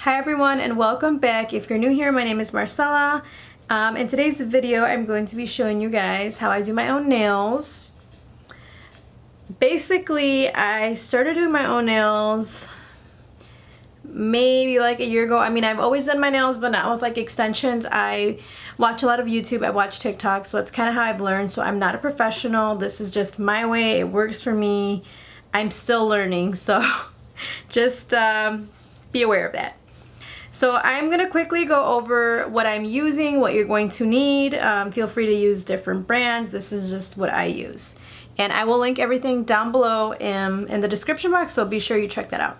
Hi everyone and welcome back. If you're new here, my name is Maricela. In today's video, I'm going to be showing you guys how I do my own nails. Basically, I started doing my own nails maybe like a year ago. I mean, I've always done my nails, but not with like extensions. I watch a lot of YouTube, I watch TikTok, so that's kind of how I've learned. So I'm not a professional. This is just my way. It works for me. I'm still learning, so just be aware of that. So I'm going to quickly go over what I'm using, what you're going to need. Feel free to use different brands. This is just what I use. And I will link everything down below in the description box, so be sure you check that out.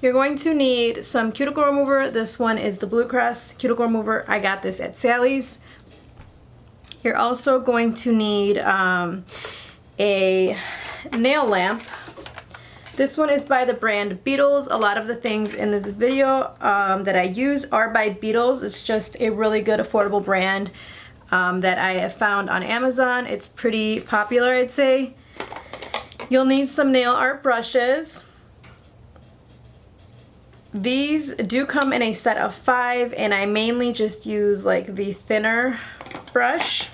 You're going to need some cuticle remover. This one is the Blue Cross cuticle remover. I got this at Sally's. You're also going to need a nail lamp. This one is by the brand Beetles. A lot of the things in this video that I use are by Beetles. It's just a really good affordable brand that I have found on Amazon. It's pretty popular, I'd say. You'll need some nail art brushes. These do come in a set of 5, and I mainly just use like the thinner brush.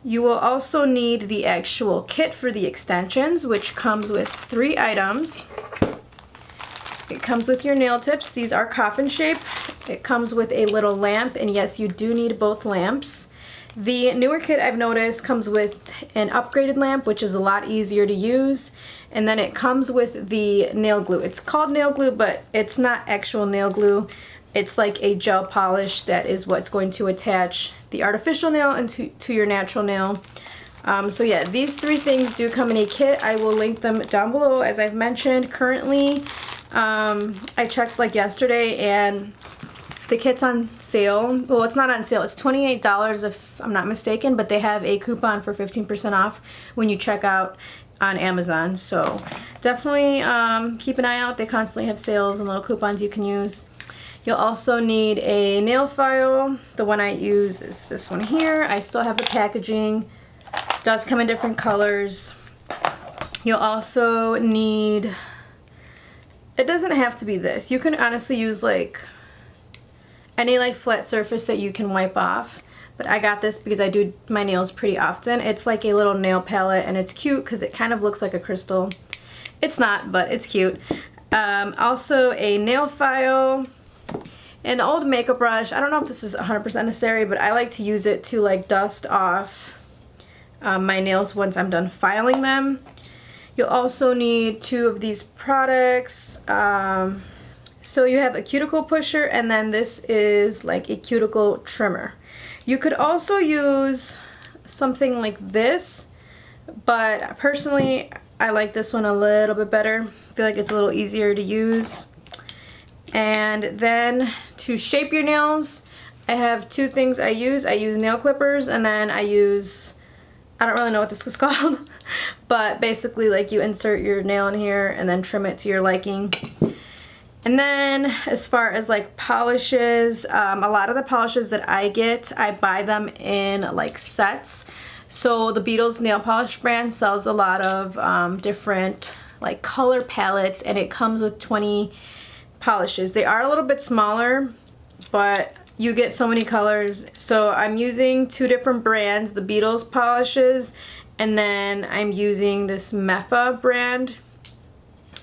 You will also need the actual kit for the extensions, which comes with 3 items. It comes with your nail tips. These are coffin shape. It comes with a little lamp, and yes, you do need both lamps. The newer kit, I've noticed, comes with an upgraded lamp, which is a lot easier to use. And then it comes with the nail glue. It's called nail glue, but it's not actual nail glue. It's like a gel polish that is what's going to attach the artificial nail into your natural nail. So yeah, these 3 things do come in a kit. I will link them down below. As I've mentioned, currently I checked like yesterday and the kit's on sale. Well, it's not on sale. It's $28 if I'm not mistaken, but they have a coupon for 15% off when you check out on Amazon. So definitely keep an eye out. They constantly have sales and little coupons you can use. You'll also need a nail file. The one I use is this one here. I still have the packaging. It does come in different colors. You'll also need, it doesn't have to be this. You can honestly use like any like flat surface that you can wipe off. But I got this because I do my nails pretty often. It's like a little nail palette, and it's cute because it kind of looks like a crystal. It's not, but it's cute. Also a nail file. An old makeup brush. I don't know if this is 100% necessary, but I like to use it to like dust off my nails once I'm done filing them. You'll also need 2 of these products. So you have a cuticle pusher, and then this is like a cuticle trimmer. You could also use something like this, but personally I like this one a little bit better. I feel like it's a little easier to use. And then to shape your nails, I have 2 things I use. I use nail clippers, and then I use, I don't really know what this is called, but basically like you insert your nail in here and then trim it to your liking. And then as far as like polishes, a lot of the polishes that I get, I buy them in like sets. So the Beetles nail polish brand sells a lot of different like color palettes, and it comes with 20 polishes. They are a little bit smaller, but you get so many colors. So I'm using 2 different brands, the Beetles polishes, and then I'm using this Mepha brand.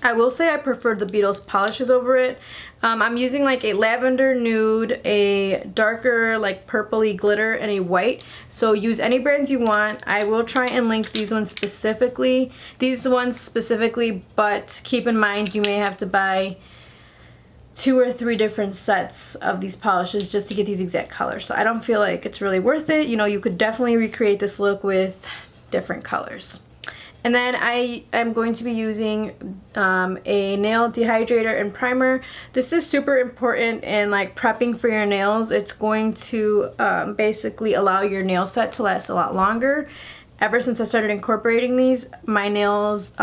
I will say I prefer the Beetles polishes over it. I'm using like a lavender nude, a darker like purpley glitter, and a white. So use any brands you want. I will try and link these ones specifically, but keep in mind you may have to buy 2 or 3 different sets of these polishes just to get these exact colors. So I don't feel like it's really worth it. You know, you could definitely recreate this look with different colors. And then I am going to be using a nail dehydrator and primer. This is super important in like prepping for your nails. It's going to basically allow your nail set to last a lot longer. Ever since I started incorporating these, my nails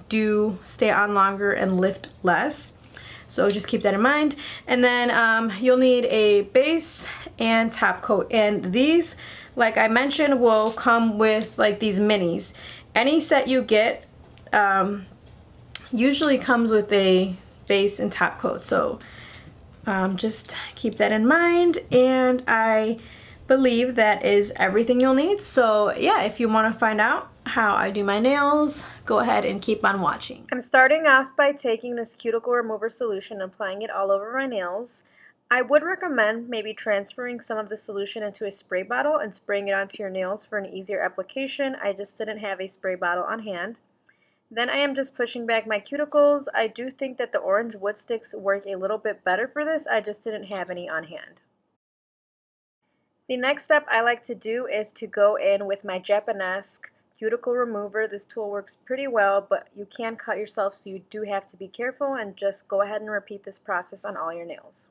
do stay on longer and lift less. So just keep that in mind. And then you'll need a base and top coat. And these, like I mentioned, will come with like these minis. Any set you get usually comes with a base and top coat. So just keep that in mind, and I believe that is everything you'll need. So yeah, if you want to find out how I do my nails, go ahead and keep on watching. I'm starting off by taking this cuticle remover solution and applying it all over my nails. I would recommend maybe transferring some of the solution into a spray bottle and spraying it onto your nails for an easier application. I just didn't have a spray bottle on hand. Then I am just pushing back my cuticles. I do think that the orange wood sticks work a little bit better for this. I just didn't have any on hand. The next step I like to do is to go in with my Japanese cuticle remover. This tool works pretty well, but you can cut yourself, so you do have to be careful, and just go ahead and repeat this process on all your nails.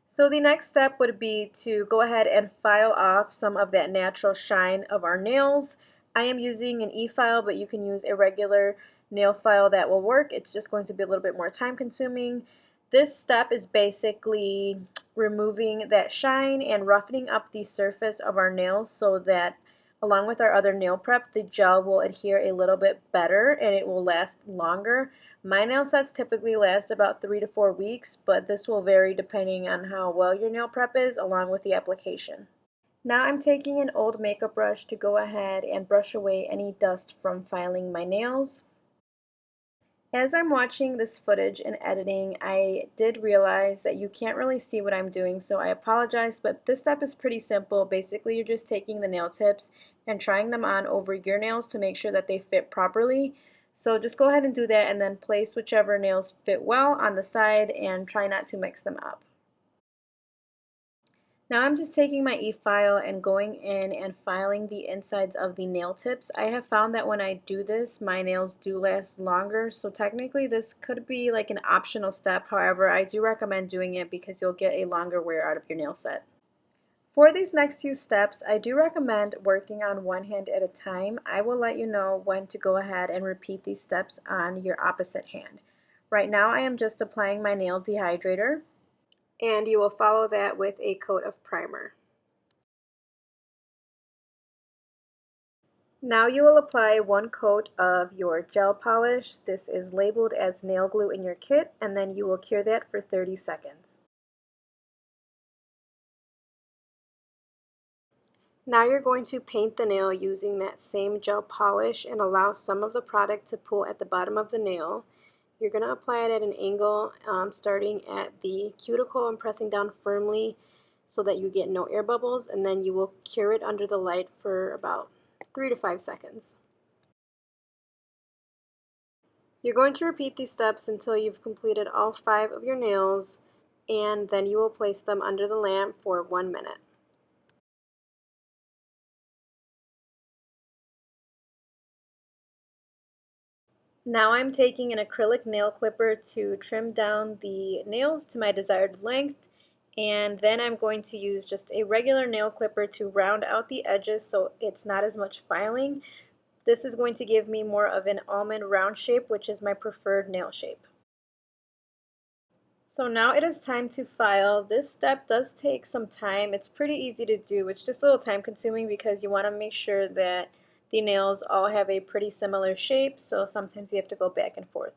So the next step would be to go ahead and file off some of that natural shine of our nails. I am using an e-file, but you can use a regular nail file that will work. It's just going to be a little bit more time consuming. This step is basically removing that shine and roughening up the surface of our nails so that along with our other nail prep, the gel will adhere a little bit better and it will last longer. My nail sets typically last about 3 to 4 weeks, but this will vary depending on how well your nail prep is along with the application. Now I'm taking an old makeup brush to go ahead and brush away any dust from filing my nails. As I'm watching this footage and editing, I did realize that you can't really see what I'm doing, so I apologize, but this step is pretty simple. Basically, you're just taking the nail tips and trying them on over your nails to make sure that they fit properly. So just go ahead and do that, and then place whichever nails fit well on the side and try not to mix them up. Now I'm just taking my e-file and going in and filing the insides of the nail tips. I have found that when I do this, my nails do last longer, so technically this could be like an optional step. However, I do recommend doing it because you'll get a longer wear out of your nail set. For these next few steps, I do recommend working on one hand at a time. I will let you know when to go ahead and repeat these steps on your opposite hand. Right now I am just applying my nail dehydrator, and you will follow that with a coat of primer. Now you will apply one coat of your gel polish. This is labeled as nail glue in your kit, and then you will cure that for 30 seconds. Now you're going to paint the nail using that same gel polish and allow some of the product to pool at the bottom of the nail. You're going to apply it at an angle, starting at the cuticle and pressing down firmly so that you get no air bubbles, and then you will cure it under the light for about 3 to 5 seconds. You're going to repeat these steps until you've completed all 5 of your nails, and then you will place them under the lamp for 1 minute. Now I'm taking an acrylic nail clipper to trim down the nails to my desired length, and then I'm going to use just a regular nail clipper to round out the edges so it's not as much filing. This is going to give me more of an almond round shape, which is my preferred nail shape. So now it is time to file. This step does take some time. It's pretty easy to do. It's just a little time consuming because you want to make sure that the nails all have a pretty similar shape, so sometimes you have to go back and forth.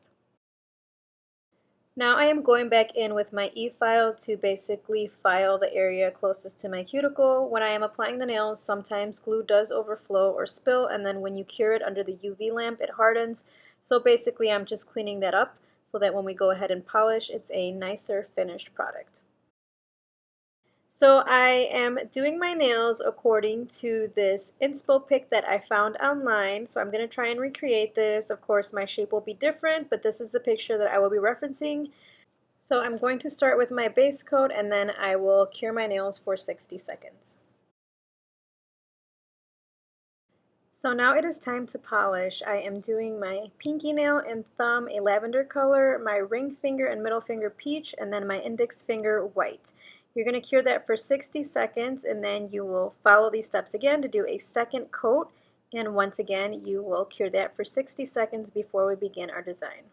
Now I am going back in with my e-file to basically file the area closest to my cuticle. When I am applying the nails, sometimes glue does overflow or spill, and then when you cure it under the UV lamp, it hardens. So basically I'm just cleaning that up so that when we go ahead and polish, it's a nicer finished product. So I am doing my nails according to this inspo pic that I found online. So I'm going to try and recreate this. Of course, my shape will be different, but this is the picture that I will be referencing. So I'm going to start with my base coat, and then I will cure my nails for 60 seconds. So now it is time to polish. I am doing my pinky nail and thumb a lavender color, my ring finger and middle finger peach, and then my index finger white. You're going to cure that for 60 seconds, and then you will follow these steps again to do a second coat, and once again you will cure that for 60 seconds before we begin our design.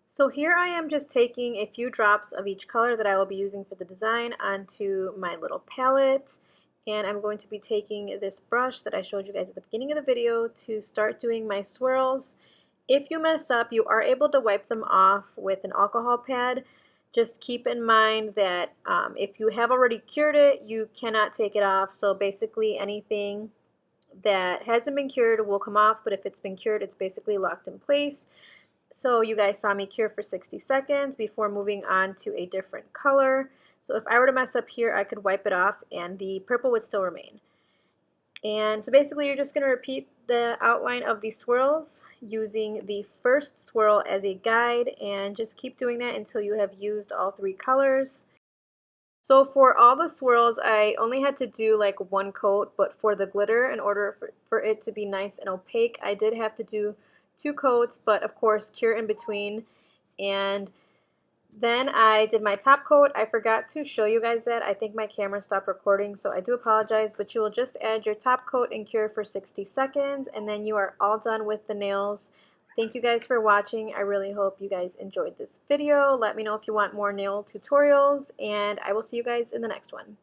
So here I am just taking a few drops of each color that I will be using for the design onto my little palette, And I'm going to be taking this brush that I showed you guys at the beginning of the video to start doing my swirls. If you mess up, you are able to wipe them off with an alcohol pad. Just keep in mind that if you have already cured it, you cannot take it off. So basically anything that hasn't been cured will come off, but if it's been cured, it's basically locked in place. So you guys saw me cure for 60 seconds before moving on to a different color. So if I were to mess up here, I could wipe it off and the purple would still remain. And so basically you're just going to repeat the outline of the swirls using the first swirl as a guide, and just keep doing that until you have used all 3 colors. So for all the swirls, I only had to do like 1 coat, but for the glitter, in order for it to be nice and opaque, I did have to do 2 coats, but of course cure in between. And then I did my top coat. I forgot to show you guys that. I think my camera stopped recording, so I do apologize, but you will just add your top coat and cure for 60 seconds, and then you are all done with the nails. Thank you guys for watching. I really hope you guys enjoyed this video. Let me know if you want more nail tutorials, and I will see you guys in the next one.